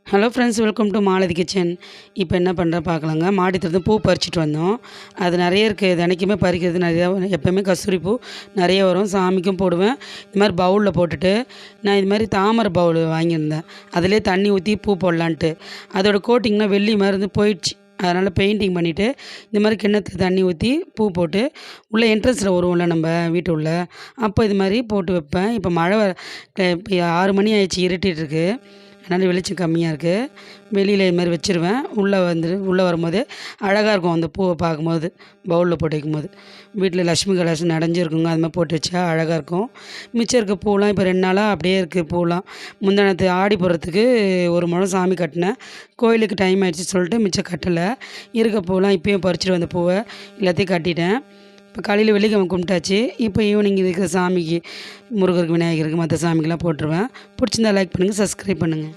Hello friends, welcome to Malathi kitchen. இப்போ என்ன பண்ணுறேன் பார்க்கலாங்க. மாடித்தோட்டத்துல பூ பறிச்சிட்டு வந்தோம். அது நிறைய இருக்குது. தினைக்குமே பறிக்கிறது நிறையா. எப்போயுமே கஸ்தூரி பூ நிறைய வரும். சாமிக்கும் போடுவேன். இது மாதிரி பவுலில் போட்டுட்டு நான் இது மாதிரி தாமரை பவுல் வாங்கியிருந்தேன். அதிலே தண்ணி ஊற்றி பூ போடலான்ட்டு. அதோட கோட்டிங்னா வெள்ளி மருந்து போயிடுச்சு. அதனால் பெயிண்டிங் பண்ணிவிட்டு இந்த மாதிரி கிண்ணத்துக்கு தண்ணி ஊற்றி பூ போட்டு உள்ளே என்ட்ரன்ஸில் வருவோம்ல நம்ம வீட்டு உள்ள, அப்போ இது மாதிரி போட்டு வைப்பேன். இப்போ மழை இப்போ 6 மணி ஆயிடுச்சு, இருட்டிகிட்ருக்கு. அதனால் வெளிச்சம் கம்மியாக இருக்குது. வெளியில் இது மாதிரி வச்சுருவேன். உள்ளே வரும்போதே அழகாக இருக்கும் அந்த பூவை பார்க்கும்போது. பவுலில் போட்டு வைக்கும்போது வீட்டில் லக்ஷ்மி கலாசம் நடைஞ்சிருக்குங்க. அது மாதிரி போட்டு வச்சா அழகாக இருக்கும். மிச்சம் இருக்க பூலாம் இப்போ 2 நாளாக அப்படியே இருக்குது. பூலாம் முந்தானத்து ஆடி போகிறதுக்கு 1 முழம் சாமி கட்டினேன். கோயிலுக்கு டைம் ஆகிடுச்சு சொல்லிட்டு மிச்சம் கட்டலை. இருக்க பூலாம் இப்போயும் பறிச்சுட்டு வந்த பூவை எல்லாத்தையும் கட்டிட்டேன். இப்போ காலையில் வெள்ளிக்கிழமை கும்பிட்டாச்சு. இப்போ ஈவினிங் இருக்கிற சாமிக்கு, முருகருக்கு, விநாயகருக்கு, மற்ற சாமிக்கெலாம் போட்டுருவேன். பிடிச்சிருந்தா லைக் பண்ணுங்கள், சப்ஸ்கிரைப் பண்ணுங்கள்.